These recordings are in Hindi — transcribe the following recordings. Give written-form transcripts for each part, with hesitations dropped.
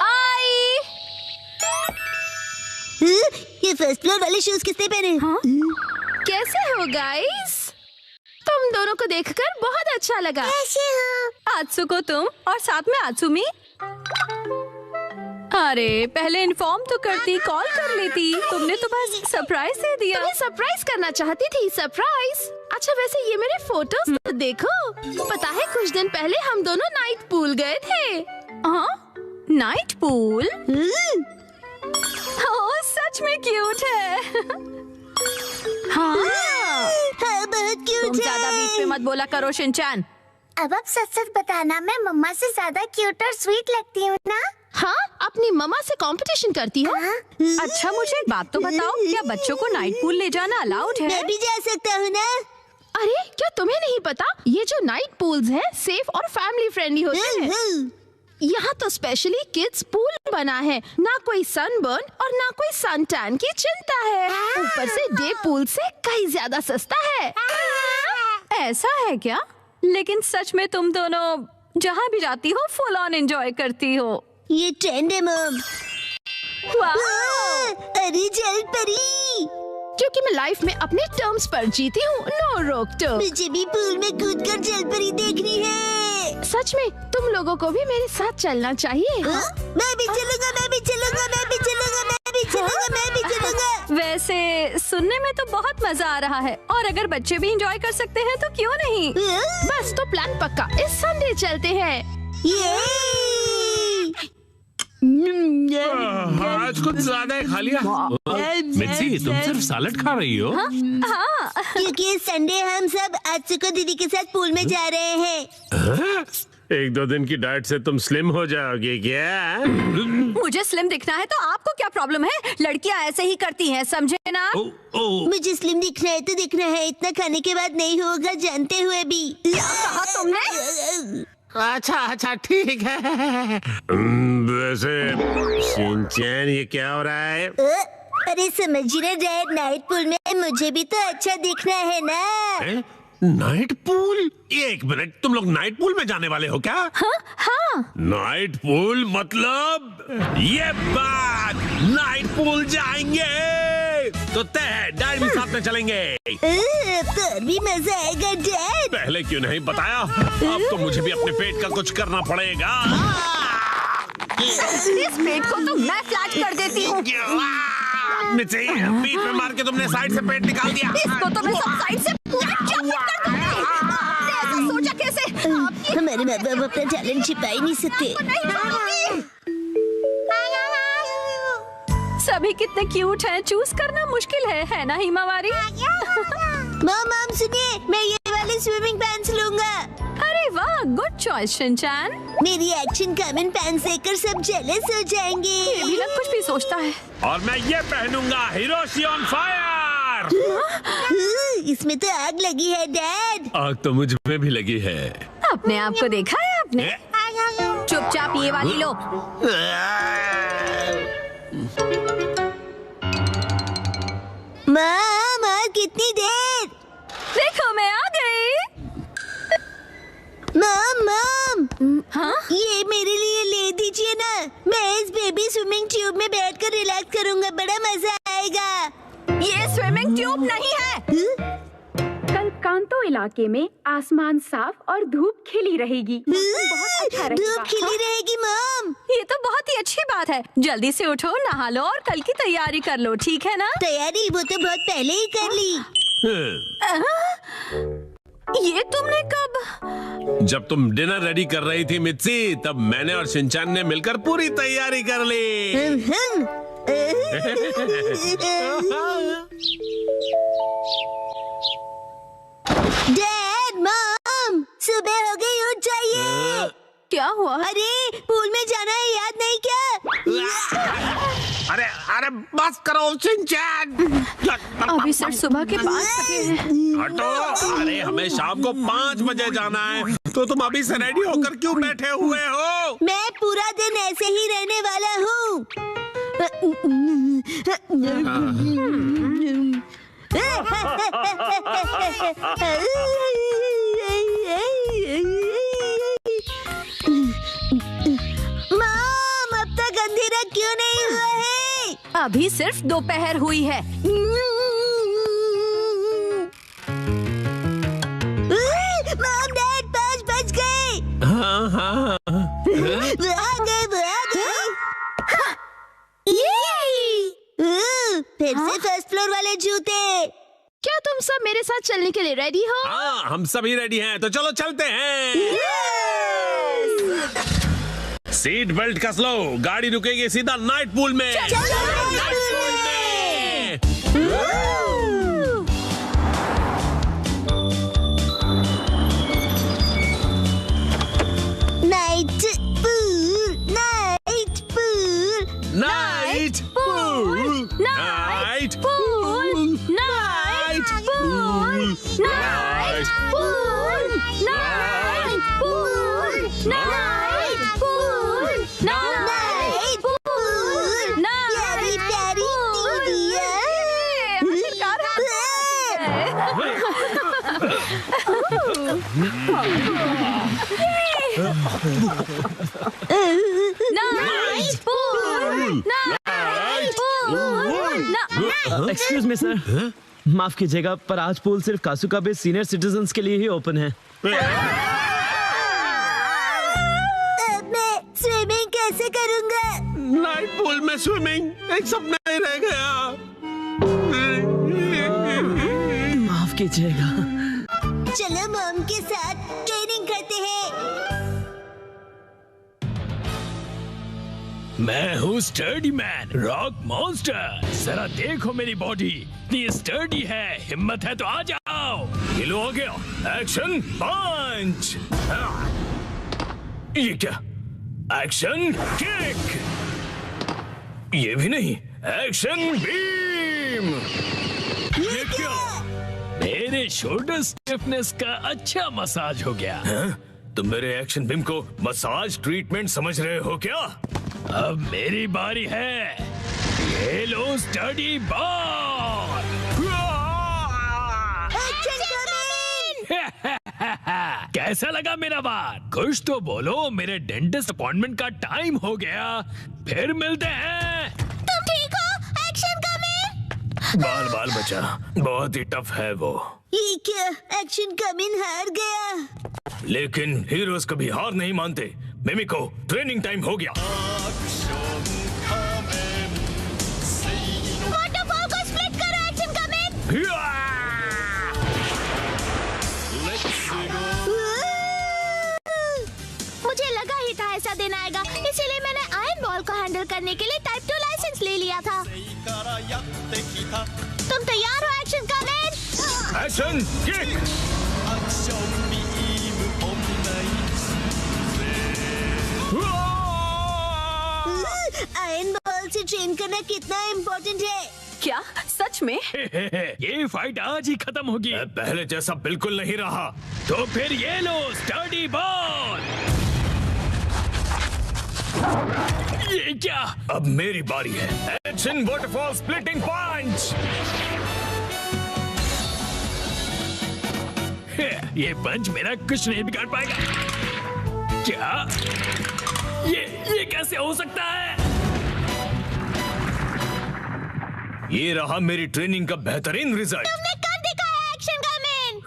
आई। ये फर्स्ट फ्लोर वाले शूज किसने पहने? हाँ? कैसे हो गाइस? तुम दोनों को देखकर बहुत अच्छा लगा। कैसे हो? आत्सुको तुम और साथ में आत्सुमी। अरे पहले इन्फॉर्म तो करती, कॉल कर लेती। तुमने तो बस सरप्राइज दे दिया। तुम्हें सरप्राइज करना चाहती थी। सरप्राइज। अच्छा वैसे ये मेरे फोटोज तो देखो। पता है कुछ दिन पहले हम दोनों नाइट पूल गए थे। हाँ, नाइट पूल। ओह सच में क्यूट है। हाँ, हाँ बहुत क्यूट तुम ज्यादा बीच में मत बोला करो शिनचैन। अब आप सच सच बताना, मैं मम्मा से ज्यादा क्यूट और स्वीट लगती हूँ ना? हाँ, अपनी मम्मा से कंपटीशन करती हो? अच्छा मुझे एक बात तो बताओ, क्या बच्चों को नाइट पूल ले जाना अलाउड है? मैं भी जा सकता हूँ ना? अरे क्या तुम्हें नहीं पता, ये जो नाइट पूल्स हैं सेफ और फैमिली फ्रेंडली होते हैं। यहाँ तो स्पेशली किड्स पूल बना है। ना कोई सनबर्न और ना कोई सन टैन की चिंता है। ऊपर से डे पूल से कहीं ज्यादा सस्ता है। ऐसा है क्या? लेकिन सच में तुम दोनों जहाँ भी जाती हो फुल ऑन एंजॉय करती हो। ये ट्रेंड है मम। अरे जल परी, क्योंकि मैं लाइफ में अपने टर्म्स पर जीती हूँ। नो रोक टोक। मुझे भी पूल में कूदकर जल परी देखनी है। सच में तुम लोगों को भी मेरे साथ चलना चाहिए। मैं भी चलूंगा, मैं भी चलूंगा, मैं भी चलूंगा, मैं भी चलूंगा, मैं भी चलूंगा। वैसे सुनने में तो बहुत मजा आ रहा है, और अगर बच्चे भी एंजॉय कर सकते हैं तो क्यों नहीं। बस तो प्लान पक्का, इस संडे चलते हैं। आज कुछ ज्यादा ही खा लिया। मिर्ची तुम सिर्फ सैलेड खा रही हो? हाँ। क्योंकि संडे हम सब आत्सुको दीदी के साथ पूल में जा रहे हैं। एक दो दिन की डाइट से तुम स्लिम हो जाओगे क्या? मुझे स्लिम दिखना है तो आपको क्या प्रॉब्लम है? लड़कियां ऐसे ही करती हैं, समझे ना? मुझे स्लिम दिखना है तो दिखना है, इतना खाने के बाद नहीं होगा जानते हुए भी। क्या कहा तुमने? अच्छा ठीक है। वैसे शिनचैन ये क्या हो रहा है? अरे समझिए ना डैड, नाइट पूल में मुझे भी तो अच्छा दिखना है ना। Night pool? एक मिनट, तुम लोग नाइट पूल में जाने वाले हो क्या? हाँ। नाइट पूल मतलब ये बात, नाइट पूल जाएंगे तो तय है, डैड भी साथ में चलेंगे। तो भी मजा आएगा डैड। पहले क्यों नहीं बताया? अब तो मुझे भी अपने पेट का कुछ करना पड़ेगा। इस पेट को तो मैं फ्लैट कर देती हूँ। बीच में मार के तुमने साइड से पेट निकाल दिया। इसको तो मैं सब साइड से पूरा चॉप कर दूंगी। आपने ऐसा सोचा कैसे? हमारे माँ बाप अपना टैलेंट छिपा ही नहीं सकते। सभी कितने क्यूट हैं, चूज करना मुश्किल है ना हिमावारी? मॉम सुनिए, मैं ये वाले स्विमिंग पैंट्स लूंगा। अरे वाह, गुड चॉइस शिनचैन। मेरी एक्शन कॉमन पैंट्स देखकर सब जेलस हो जाएंगे। ये भी ना कुछ भी सोचता है। और मैं ये पहनूंगा, हिरोशी ऑन फायर। इसमें तो आग लगी है डैड। आग तो मुझ में भी लगी है। अपने आप को देखा है आपने? चुपचाप ये वाली लो। माँ कितनी देर? देखो मैं आ गई। मॉम हाँ? ये मेरे लिए ले दीजिए ना। मैं इस बेबी स्विमिंग ट्यूब में बैठकर रिलैक्स करूंगा, बड़ा मजा आएगा। ये स्विमिंग ट्यूब नहीं है। कल कांतो इलाके में आसमान साफ और धूप खिली रहेगी। मौसम बहुत अच्छा रहेगा। धूप खिली रहेगी मॉम। ये तो बहुत ही अच्छी बात है। जल्दी से उठो, नहा लो और कल की तैयारी कर लो, ठीक है ना? तैयारी वो तो बहुत पहले ही कर ली। ये तुमने कब? जब तुम डिनर रेडी कर रही थी मित्सी, तब मैंने और शिनचैन ने मिलकर पूरी तैयारी कर ली। डैड मॉम सुबह हो गई, उठ जाइए। क्या हुआ? अरे पूल में जाना है, याद नहीं क्या? अरे बस करो शिनचैन। अभी सिर्फ सुबह के 5 बजे हैं। हटो। अरे हमें शाम को 5 बजे जाना है, तो तुम अभी से रेडी होकर क्यों बैठे हुए हो? मैं पूरा दिन ऐसे ही रहने वाला हूँ। अभी सिर्फ दोपहर हुई है। मॉम डैड 5 बज गए। हाँ हाँ वो आ गए। फिर से फर्स्ट फ्लोर वाले जूते। क्या तुम सब मेरे साथ चलने के लिए रेडी हो? हाँ, हम सभी रेडी हैं, तो चलो चलते हैं। सीट बेल्ट कस लो, गाड़ी रुकेगी सीधा नाइट पूल में। Night pool, night pool, night pool, night pool, night pool, night pool, night pool, night pool, night pool. प्यारी प्यारी एक्सक्यूज मी सर, माफ कीजिएगा पर आज पूल सिर्फ कासुका बे सीनियर सिटीजन्स के लिए ही ओपन है। मैं स्विमिंग कैसे करूँगा? नाइट पूल में स्विमिंग एक सपना ही रह गया। माफ कीजिएगा। चलो मॉम के साथ ट्रेनिंग करते हैं। मैं हूँ स्टर्डी मैन, रॉक मॉन्स्टर। जरा देखो मेरी बॉडी इतनी स्टर्डी है, हिम्मत है तो आ जाओ। ये लो, आ गया। एक्शन पंच। ये क्या? Action kick. ये भी नहीं। Action beam. ये क्या? मेरे शोल्डर स्टिफनेस का अच्छा मसाज हो गया। तुम मेरे एक्शन बीम को मसाज ट्रीटमेंट समझ रहे हो क्या? अब मेरी बारी है। ये लो स्टडी बॉल। कैसा लगा मेरा बार? कुछ तो बोलो। मेरे डेंटिस्ट अपॉइंटमेंट का टाइम हो गया, फिर मिलते हैं। तुम ठीक हो? Action coming. बाल बाल बचा, बहुत ही टफ है वो। ये क्या? एक्शन कमिंग हार गया। लेकिन हीरोज कभी हार नहीं मानते। मिमिको, ट्रेनिंग टाइम हो गया। वाटरफॉल को स्प्लिट करो। Action coming. मुझे लगा ही था ऐसा दिन आएगा, इसीलिए मैंने आयरन बॉल को हैंडल करने के लिए टाइप 2 लाइसेंस ले लिया था। तुम तैयार हो? Action coming. Action kick. Iron ball से ट्रेन करना कितना इम्पोर्टेंट है। क्या सच में? ये फाइट आज ही खत्म होगी। पहले जैसा बिल्कुल नहीं रहा। तो फिर ये लो स्टडी बॉल। ये क्या? अब मेरी बारी है। एक्शन वाटरफॉल स्प्लिटिंग पंच। ये पंच मेरा कुछ नहीं बिगाड़ पाएगा। क्या? ये कैसे हो सकता है? ये रहा मेरी ट्रेनिंग का बेहतरीन रिजल्ट। तुमने कर दिखाया एक्शन कमिंग।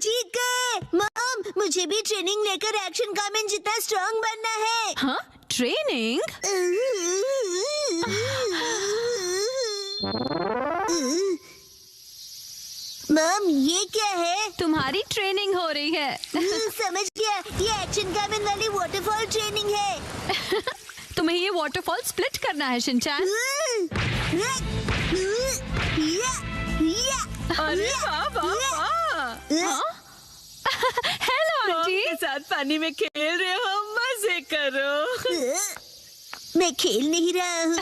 जीत गए। मॉम, मुझे भी ट्रेनिंग लेकर एक्शन कमिंग जितना स्ट्रांग बनना है। हाँ, ट्रेनिंग? मॉम, ये क्या है? तुम्हारी ट्रेनिंग हो रही है। समझ गया, ये एक्शन कमिंग वाली वाटरफॉल ट्रेनिंग है। तुम्हें ये वाटरफॉल स्प्लिट करना है शिनचैन। अरे वाह वाह वाह। Hello aunty. के साथ पानी में खेल रहे हो, मजे करो। मैं खेल नहीं रहा हूँ।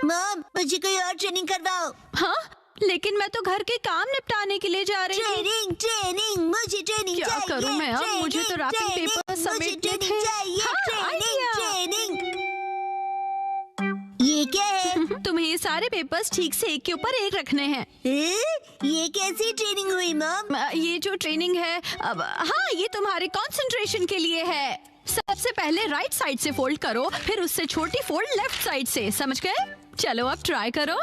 मॉम, मुझे कोई और ट्रेनिंग करवाओ। हाँ, लेकिन मैं तो घर के काम निपटाने के लिए जा रही हूँ। ट्रेनिंग, मुझे ट्रेनिंग क्या चाहिए। करूँ मैं अब? मुझे तो रैपिंग ट्रेनिंग, पेपर मुझे समेटने ट्रेनिंग थे। चाहिए। हाँ, आइडिया। ट्रेनिंग। ये क्या है? तुम्हें ये सारे पेपर्स ठीक से एक के ऊपर एक रखने हैं। ये कैसी ट्रेनिंग हुई मॉम? ये जो ट्रेनिंग है, अब हाँ, ये तुम्हारे कंसंट्रेशन के लिए है। सबसे पहले राइट साइड से फोल्ड करो, फिर उससे छोटी फोल्ड लेफ्ट साइड से, समझ गए? चलो अब ट्राई करो।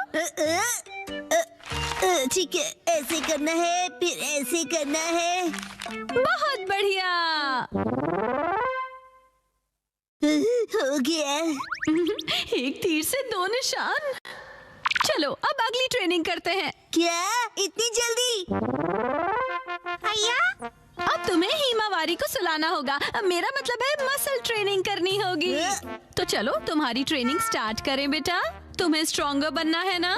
ठीक है, ऐसे करना है, फिर ऐसे करना है। बहुत बढ़िया। हो गया। एक तीर से दो निशान। चलो अब अगली ट्रेनिंग करते हैं। क्या इतनी जल्दी? अब तुम्हें हिमावारी को सुलाना होगा। अब मेरा मतलब है मसल ट्रेनिंग करनी होगी। तो चलो तुम्हारी ट्रेनिंग स्टार्ट करें बेटा। तुम्हें स्ट्रॉन्गर बनना है ना?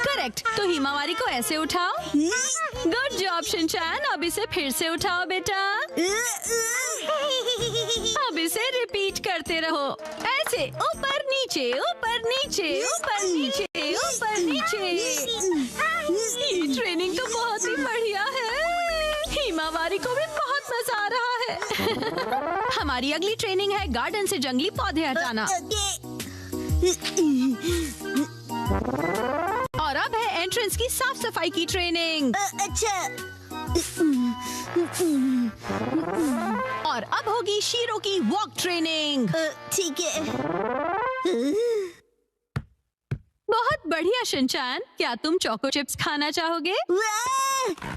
करेक्ट। तो हिमावारी को ऐसे उठाओ। Good job Shinchan. अब इसे फिर से उठाओ बेटा। अब इसे रिपीट करते रहो, ऐसे ऊपर नीचे ऊपर नीचे ऊपर नीचे ऊपर नीचे। ये ट्रेनिंग तो बहुत ही बढ़िया है। हिमावारी को भी बहुत मजा आ रहा है। हमारी अगली ट्रेनिंग है गार्डन से जंगली पौधे हटाना। और अब है एंट्रेंस की साफ सफाई की ट्रेनिंग। अच्छा। और अब होगी शीरो की वॉक ट्रेनिंग। ठीक है। बहुत बढ़िया शिनचैन। क्या तुम चोको चिप्स खाना चाहोगे? वाह!